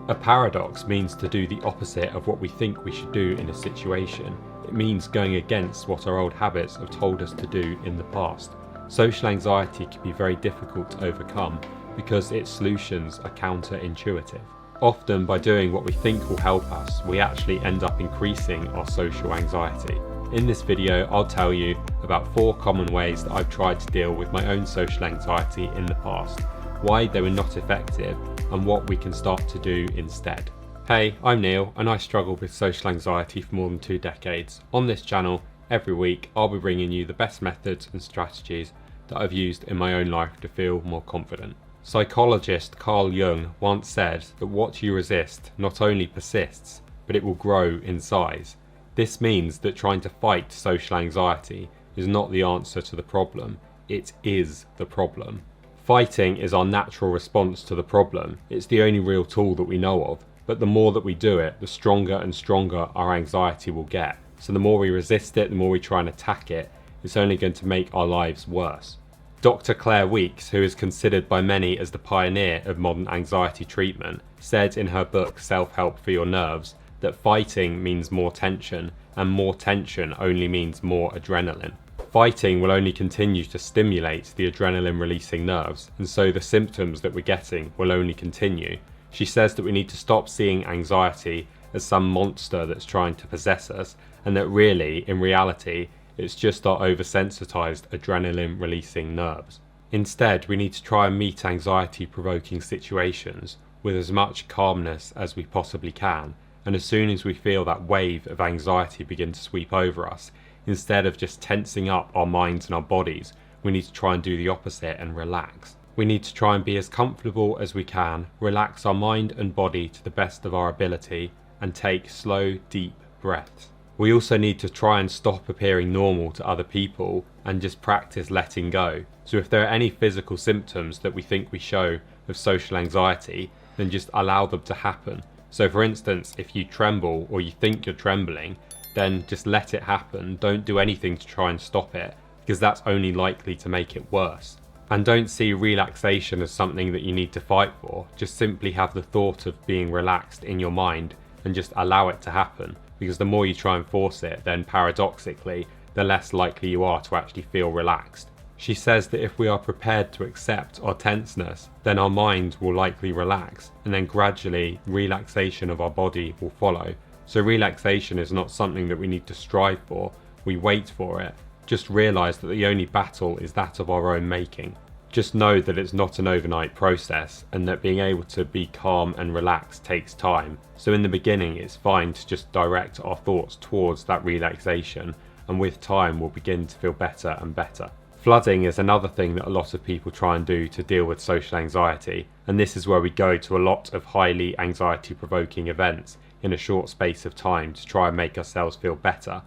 A paradox means to do the opposite of what we think we should do in a situation. It means going against what our old habits have told us to do in the past. Social anxiety can be very difficult to overcome because its solutions are counterintuitive. Often by doing what we think will help us, we actually end up increasing our social anxiety. In this video, I'll tell you about 4 common ways that I've tried to deal with my own social anxiety in the past, why they were not effective, and what we can start to do instead. Hey, I'm Neil, and I struggled with social anxiety for more than 2 decades. On this channel, every week, I'll be bringing you the best methods and strategies that I've used in my own life to feel more confident. Psychologist Carl Jung once said that what you resist not only persists, but it will grow in size. This means that trying to fight social anxiety is not the answer to the problem, it is the problem. Fighting is our natural response to the problem. It's the only real tool that we know of, but the more that we do it, the stronger and stronger our anxiety will get. So the more we resist it, the more we try and attack it, it's only going to make our lives worse. Dr. Claire Weekes, who is considered by many as the pioneer of modern anxiety treatment, said in her book Self-Help for Your Nerves that fighting means more tension, and more tension only means more adrenaline. Fighting will only continue to stimulate the adrenaline-releasing nerves, and so the symptoms that we're getting will only continue. She says that we need to stop seeing anxiety as some monster that's trying to possess us, and that really, in reality, it's just our oversensitized adrenaline-releasing nerves. Instead, we need to try and meet anxiety-provoking situations with as much calmness as we possibly can, and as soon as we feel that wave of anxiety begin to sweep over us, instead of just tensing up our minds and our bodies, we need to try and do the opposite and relax. We need to try and be as comfortable as we can, relax our mind and body to the best of our ability, and take slow, deep breaths. We also need to try and stop appearing normal to other people and just practice letting go. So if there are any physical symptoms that we think we show of social anxiety, then just allow them to happen. So for instance, if you tremble or you think you're trembling, then just let it happen. Don't do anything to try and stop it, because that's only likely to make it worse. And don't see relaxation as something that you need to fight for. Just simply have the thought of being relaxed in your mind and just allow it to happen, because the more you try and force it, then paradoxically, the less likely you are to actually feel relaxed. She says that if we are prepared to accept our tenseness, then our mind will likely relax, and then gradually relaxation of our body will follow. So relaxation is not something that we need to strive for, we wait for it. Just realise that the only battle is that of our own making. Just know that it's not an overnight process, and that being able to be calm and relaxed takes time. So in the beginning, it's fine to just direct our thoughts towards that relaxation, and with time we'll begin to feel better and better. Flooding is another thing that a lot of people try and do to deal with social anxiety, and this is where we go to a lot of highly anxiety-provoking events in a short space of time to try and make ourselves feel better.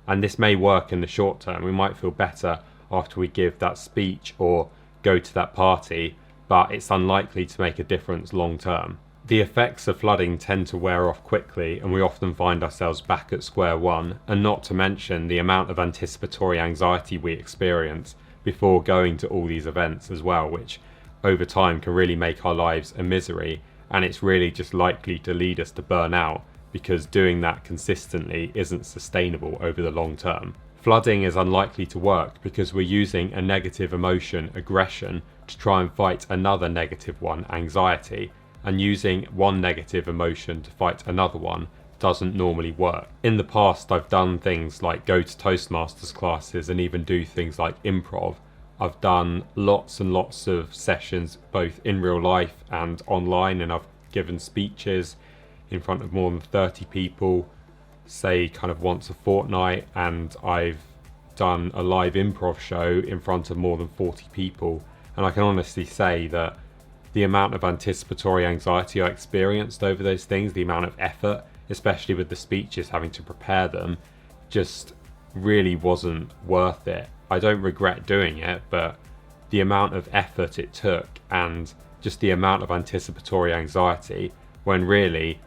And this may work in the short term. We might feel better after we give that speech or go to that party, but it's unlikely to make a difference long term. The effects of flooding tend to wear off quickly, and we often find ourselves back at square one, and not to mention the amount of anticipatory anxiety we experience before going to all these events as well, which over time can really make our lives a misery, and it's really just likely to lead us to burnout, because doing that consistently isn't sustainable over the long term. Flooding is unlikely to work because we're using a negative emotion, aggression, to try and fight another negative one, anxiety, and using one negative emotion to fight another one doesn't normally work. In the past, I've done things like go to Toastmasters classes and even do things like improv. I've done lots and lots of sessions both in real life and online, and I've given speeches in front of more than 30 people, say kind of once a fortnight, and I've done a live improv show in front of more than 40 people, and I can honestly say that the amount of anticipatory anxiety I experienced over those things, the amount of effort, especially with the speeches, having to prepare them, just really wasn't worth it. I don't regret doing it, but the amount of effort it took and just the amount of anticipatory anxiety, when really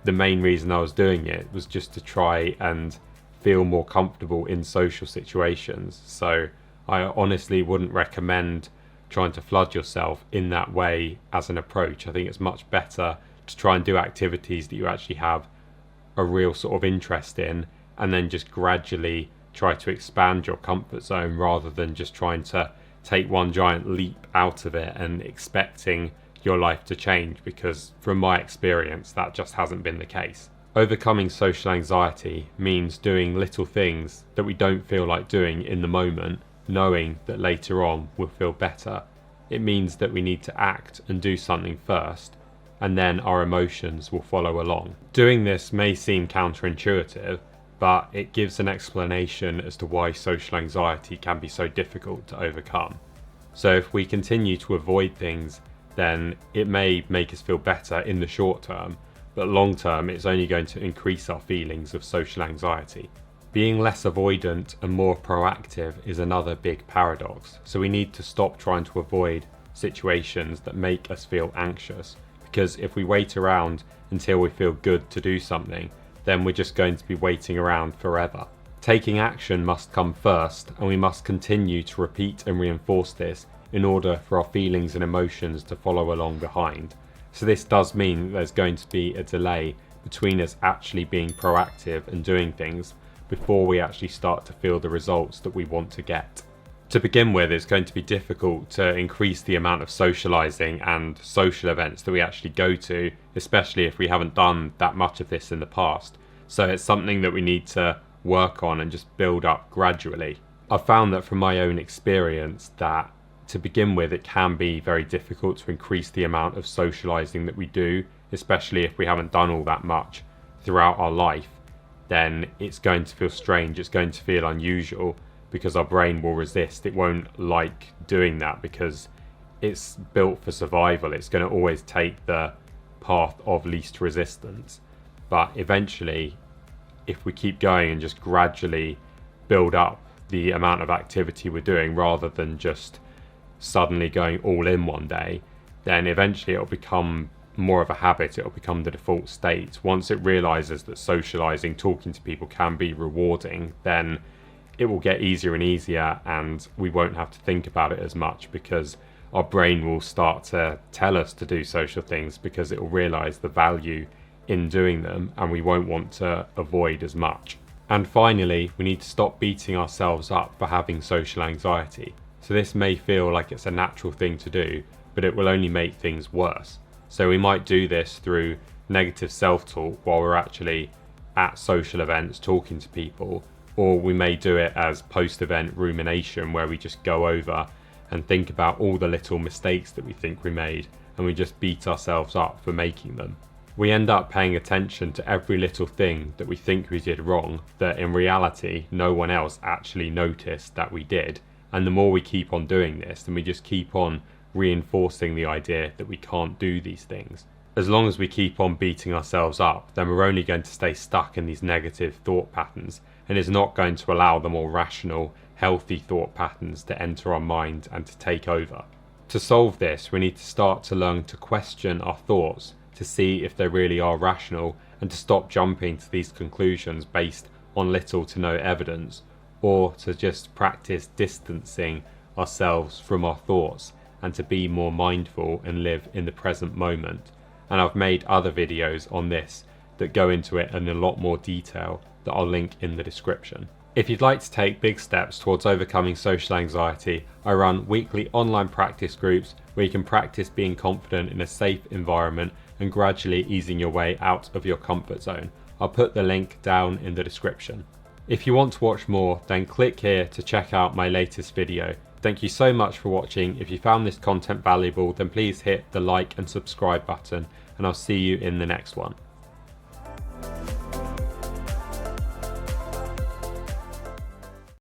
the main reason I was doing it was just to try and feel more comfortable in social situations. So I honestly wouldn't recommend trying to flood yourself in that way as an approach. I think it's much better to try and do activities that you actually have a real sort of interest in, and then just gradually try to expand your comfort zone rather than just trying to take one giant leap out of it and expecting your life to change, because from my experience that just hasn't been the case. Overcoming social anxiety means doing little things that we don't feel like doing in the moment, knowing that later on we'll feel better. It means that we need to act and do something first, and then our emotions will follow along. Doing this may seem counterintuitive, but it gives an explanation as to why social anxiety can be so difficult to overcome. So if we continue to avoid things, then it may make us feel better in the short term, but long term it's only going to increase our feelings of social anxiety. Being less avoidant and more proactive is another big paradox. So we need to stop trying to avoid situations that make us feel anxious, because if we wait around until we feel good to do something, then we're just going to be waiting around forever. Taking action must come first, and we must continue to repeat and reinforce this in order for our feelings and emotions to follow along behind. So this does mean that there's going to be a delay between us actually being proactive and doing things before we actually start to feel the results that we want to get. To begin with, it's going to be difficult to increase the amount of socializing and social events that we actually go to, especially if we haven't done that much of this in the past. So it's something that we need to work on and just build up gradually. I've found that from my own experience that to begin with, it can be very difficult to increase the amount of socializing that we do, especially if we haven't done all that much throughout our life. Then it's going to feel strange, it's going to feel unusual, because our brain will resist. It won't like doing that because it's built for survival. It's going to always take the path of least resistance. But eventually, if we keep going and just gradually build up the amount of activity we're doing rather than just suddenly going all in one day, then eventually it'll become more of a habit. It'll become the default state. Once it realizes that socializing, talking to people can be rewarding, then it will get easier and easier, and we won't have to think about it as much, because our brain will start to tell us to do social things because it will realize the value in doing them, and we won't want to avoid as much. And finally, we need to stop beating ourselves up for having social anxiety. So this may feel like it's a natural thing to do, but it will only make things worse. So we might do this through negative self-talk while we're actually at social events talking to people, or we may do it as post-event rumination, where we just go over and think about all the little mistakes that we think we made, and we just beat ourselves up for making them. We end up paying attention to every little thing that we think we did wrong, that in reality no one else actually noticed that we did. And the more we keep on doing this, then we just keep on reinforcing the idea that we can't do these things. As long as we keep on beating ourselves up, then we're only going to stay stuck in these negative thought patterns, and it's not going to allow the more rational, healthy thought patterns to enter our mind and to take over. To solve this, we need to start to learn to question our thoughts, to see if they really are rational, and to stop jumping to these conclusions based on little to no evidence, or to just practice distancing ourselves from our thoughts and to be more mindful and live in the present moment. And I've made other videos on this that go into it in a lot more detail that I'll link in the description. If you'd like to take big steps towards overcoming social anxiety, I run weekly online practice groups where you can practice being confident in a safe environment and gradually easing your way out of your comfort zone. I'll put the link down in the description. If you want to watch more, then click here to check out my latest video. Thank you so much for watching. If you found this content valuable, then please hit the like and subscribe button, and I'll see you in the next one.